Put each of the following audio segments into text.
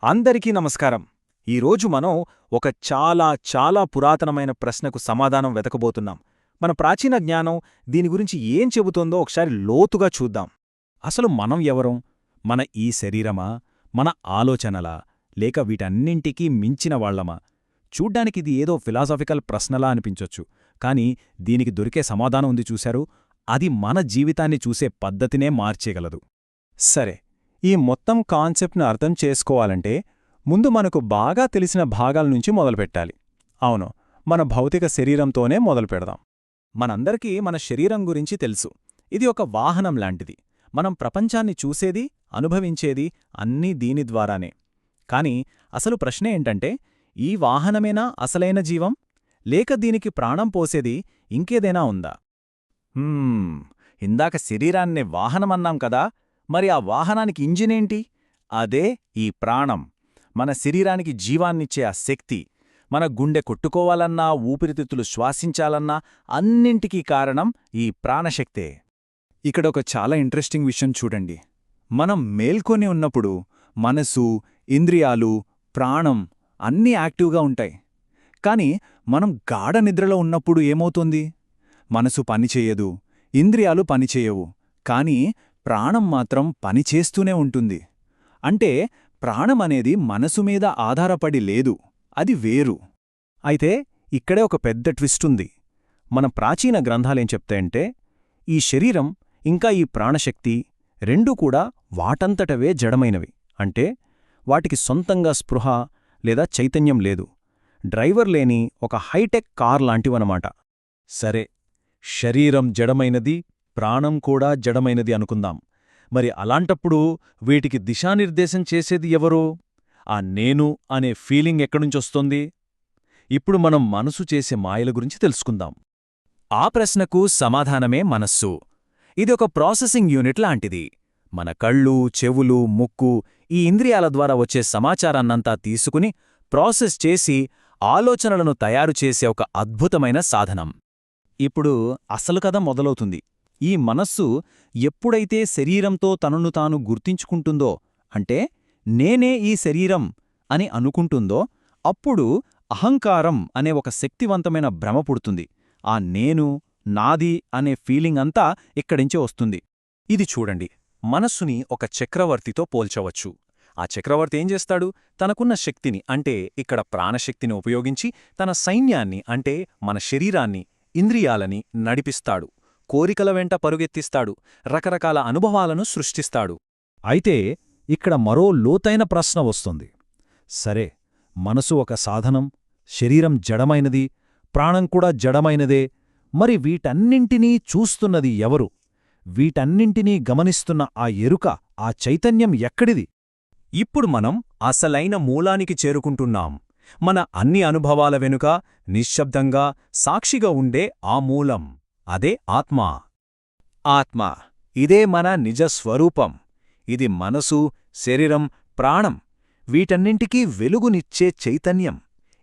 అందరికీ నమస్కారం. ఈరోజు మనం ఒక చాలా పురాతనమైన ప్రశ్నకు సమాధానం వెతకబోతున్నాం. మన ప్రాచీన జ్ఞానం దీని గురించి ఏం చెబుతోందో ఒకసారి లోతుగా చూద్దాం. అసలు మనం ఎవరం? మన ఈ శరీరమా, మన ఆలోచనలా, లేక వీటన్నింటికీ మించిన వాళ్లమా? చూడ్డానికిది ఏదో ఫిలాసాఫికల్ ప్రశ్నలా అనిపించొచ్చు, కానీ దీనికి దొరికే సమాధానం ఉంది చూశారు, అది మన జీవితాన్ని చూసే పద్ధతినే మార్చేయగలదు. సరే, ఈ మొత్తం కాన్సెప్ట్ను అర్థం చేసుకోవాలంటే ముందు మనకు బాగా తెలిసిన భాగాల నుంచి మొదలుపెట్టాలి. అవును, మన భౌతిక శరీరంతోనే మొదలుపెడదాం. మనందరికీ మన శరీరం గురించి తెలుసు. ఇది ఒక వాహనం లాంటిది. మనం ప్రపంచాన్ని చూసేది, అనుభవించేది అన్నీ దీని ద్వారానే. కాని అసలు ప్రశ్న ఏంటంటే, ఈ వాహనమేనా అసలైన జీవం, లేక దీనికి ప్రాణం పోసేది ఇంకేదైనా ఉందా? ఇందాక శరీరాన్నే వాహనమన్నాం కదా, మరి ఆ వాహనానికి ఇంజినేంటి? అదే ఈ ప్రాణం. మన శరీరానికి జీవాన్నిచ్చే ఆ శక్తి. మన గుండె కొట్టుకోవాలన్నా, ఊపిరితిత్తులు శ్వాసించాలన్నా అన్నింటికీ కారణం ఈ ప్రాణశక్తే. ఇక్కడొక చాలా ఇంట్రెస్టింగ్ విషయం చూడండి. మనం మేల్కొని ఉన్నప్పుడు మనసు, ఇంద్రియాలు, ప్రాణం అన్నీ యాక్టివ్గా ఉంటాయి. కాని మనం గాఢ నిద్రలో ఉన్నప్పుడు ఏమవుతుంది? మనసు పనిచేయదు, ఇంద్రియాలు పనిచేయవు, కానీ ప్రాణం మాత్రం పనిచేస్తూనే ఉంటుంది. అంటే ప్రాణమనేది మనసు మీద ఆధారపడి లేదు, అది వేరు. అయితే ఇక్కడే ఒక పెద్ద ట్విస్టుంది. మన ప్రాచీన గ్రంథాలేం చెప్తాయంటే, ఈ శరీరం ఇంకా ఈ ప్రాణశక్తి రెండూ కూడా వాటంతటవే జడమైనవి. అంటే వాటికి సొంతంగా స్పృహ లేదా చైతన్యం లేదు. డ్రైవర్ లేని ఒక హైటెక్ కార్ లాంటివన్నమాట. సరే, శరీరం జడమైనది, ప్రాణం కూడా జడమైనది అనుకుందాం. మరి అలాంటప్పుడు వీటికి దిశానిర్దేశం చేసేది ఎవరు? ఆ నేను అనే ఫీలింగ్ ఎక్కడుంచొస్తోంది? ఇప్పుడు మనం మనసు చేసే మాయల గురించి తెలుసుకుందాం. ఆ ప్రశ్నకు సమాధానమే మనస్సు. ఇది ఒక ప్రాసెసింగ్ యూనిట్ లాంటిది. మన కళ్ళు, చెవులు, ముక్కు ఈ ఇంద్రియాల ద్వారా వచ్చే సమాచారాన్నంతా తీసుకుని ప్రాసెస్ చేసి ఆలోచనలను తయారుచేసే ఒక అద్భుతమైన సాధనం. ఇప్పుడు అసలు కథ మొదలవుతుంది. ఈ మనస్సు ఎప్పుడైతే శరీరంతో తనను తాను గుర్తించుకుంటుందో, అంటే నేనే ఈ శరీరం అని అనుకుంటుందో, అప్పుడు అహంకారం అనే ఒక శక్తివంతమైన భ్రమ పుడుతుంది. ఆ నేను, నాది అనే ఫీలింగ్ అంతా ఇక్కడించే వస్తుంది. ఇది చూడండి, మనస్సుని ఒక చక్రవర్తితో పోల్చవచ్చు. ఆ చక్రవర్తి ఏం చేస్తాడు? తనకున్న శక్తిని, అంటే ఇక్కడ ప్రాణశక్తిని ఉపయోగించి తన సైన్యాన్ని, అంటే మన శరీరాన్ని, ఇంద్రియాలని నడిపిస్తాడు. కోరికల వెంట పరుగెత్తిస్తాడు. రకరకాల అనుభవాలను సృష్టిస్తాడు. అయితే ఇక్కడ మరో లోతైన ప్రశ్న వస్తుంది. సరే, మనసు ఒక సాధనం, శరీరం జడమైనది, ప్రాణం కూడా జడమైనదే. మరి వీటన్నింటినీ చూస్తున్నది ఎవరు? వీటన్నింటినీ గమనిస్తున్న ఆ ఎరుక, ఆ చైతన్యం ఎక్కడిది? ఇప్పుడు మనం అసలైన మూలానికి చేరుకుంటున్నాం. మన అన్ని అనుభవాల వెనుక నిశ్శబ్దంగా, సాక్షిగా ఉండే ఆ మూలం, అదే ఆత్మ. ఆత్మ, ఇదే మన నిజస్వరూపం. ఇది మనసు, శరీరం, ప్రాణం వీటన్నింటికీ వెలుగునిచ్చే చైతన్యం.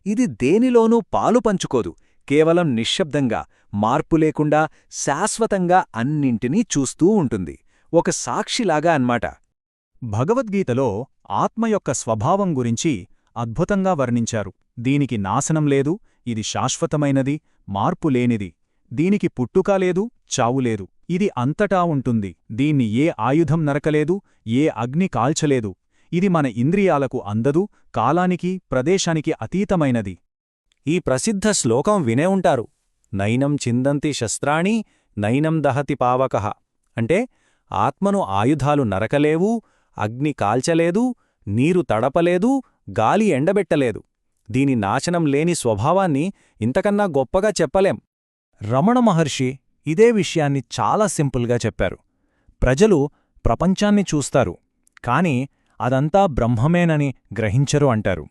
ఇది దేనిలోనూ పాలు పంచుకోదు. కేవలం నిశ్శబ్దంగా, మార్పులేకుండా శాశ్వతంగా అన్నింటినీ చూస్తూ ఉంటుంది. ఒక సాక్షిలాగా అన్మాట. భగవద్గీతలో ఆత్మ యొక్క స్వభావం గురించి అద్భుతంగా వర్ణించారు. దీనికి నాశనం లేదు, ఇది శాశ్వతమైనది, మార్పులేనిది. దీనికి పుట్టుక లేదు, చావులేదు. ఇది అంతటా ఉంటుంది. దీన్ని ఏ ఆయుధం నరకలేదు, ఏ అగ్ని కాల్చలేదు. ఇది మన ఇంద్రియాలకు అందదు, కాలానికి, ప్రదేశానికి అతీతమైనది. ఈ ప్రసిద్ధ శ్లోకం వినే ఉంటారు. నైనం చిందంతి శస్త్రాణి, నైనం దహతి పావకః. అంటే ఆత్మను ఆయుధాలు నరకలేవు, అగ్ని కాల్చలేదు, నీరు తడపలేదు, గాలి ఎండబెట్టలేదు. దీని నాశనం లేని స్వభావాన్ని ఇంతకన్నా గొప్పగా చెప్పలేం. రమణ మహర్షి ఇదే విషయాన్ని చాలా సింపుల్గా చెప్పారు. ప్రజలు ప్రపంచాన్ని చూస్తారు, కాని అదంతా బ్రహ్మమేనని గ్రహించరు అంటారు.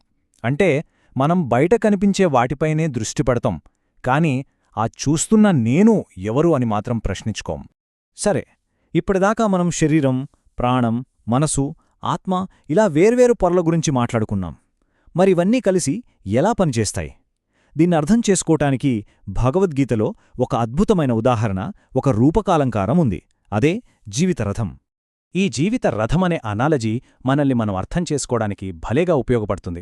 అంటే మనం బయట కనిపించే వాటిపైనే దృష్టి పెడతాం, కాని ఆ చూస్తున్న నేను ఎవరు అని మాత్రం ప్రశ్నించుకోం. సరే, ఇప్పటిదాకా మనం శరీరం, ప్రాణం, మనసు, ఆత్మ ఇలా వేర్వేరు పొరల గురించి మాట్లాడుకున్నాం. మరివన్నీ కలిసి ఎలా పనిచేస్తాయి? దీన్ని అర్థం చేసుకోటానికి భగవద్గీతలో ఒక అద్భుతమైన ఉదాహరణ, ఒక రూపకాలంకారం ఉంది. అదే జీవితరథం. ఈ జీవిత రథమనే అనాలజీ మనల్ని మనం అర్థం చేసుకోవడానికి భలేగా ఉపయోగపడుతుంది.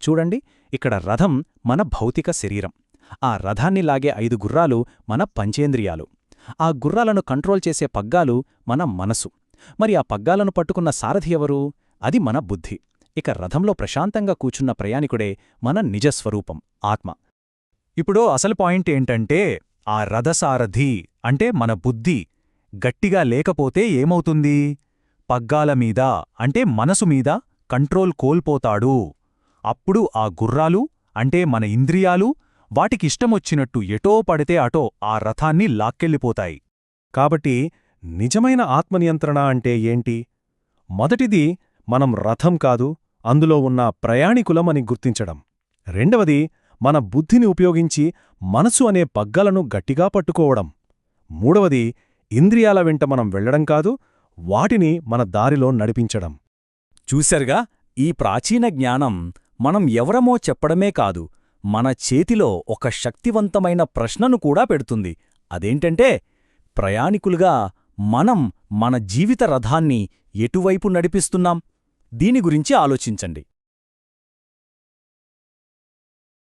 చూడండి, ఇక్కడ రథం మన భౌతిక శరీరం. ఆ రథాన్ని లాగే 5 గుర్రాలు మన పంచేంద్రియాలు. ఆ గుర్రాలను కంట్రోల్ చేసే పగ్గాలు మన మనసు. మరి ఆ పగ్గాలను పట్టుకున్న సారథి ఎవరు? అది మన బుద్ధి. ఇక రథంలో ప్రశాంతంగా కూచున్న ప్రయాణికుడే మన నిజస్వరూపం, ఆత్మ. ఇప్పుడు అసలు పాయింట్ ఏంటంటే, ఆ రథసారథి అంటే మన బుద్ధి గట్టిగా లేకపోతే ఏమవుతుంది? పగ్గాలమీద అంటే మనసుమీద కంట్రోల్ కోల్పోతాడు. అప్పుడు ఆ గుర్రాలు అంటే మన ఇంద్రియాలు వాటికిష్టమొచ్చినట్టు ఎటో పడితే అటో ఆ రథాన్ని లాక్కెళ్ళిపోతాయి. కాబట్టి నిజమైన ఆత్మనియంత్రణ అంటే ఏంటి? మొదటిది, మనం రథం కాదు, అందులో ఉన్న ప్రయాణికులమని గుర్తించడం. రెండవది, మన బుద్ధిని ఉపయోగించి మనసు అనే పగ్గాలను గట్టిగా పట్టుకోవడం. మూడవది, ఇంద్రియాల వెంట మనం వెళ్లడం కాదు, వాటిని మన దారిలో నడిపించడం. చూశారుగా, ఈ ప్రాచీన జ్ఞానం మనం ఎవరమో చెప్పడమే కాదు, మన చేతిలో ఒక శక్తివంతమైన ప్రశ్నను కూడా పెడుతుంది. అదేంటంటే, ప్రయాణికులుగా మనం మన జీవిత రథాన్ని ఎటువైపు నడిపిస్తున్నాం? దీని గురించి ఆలోచించండి.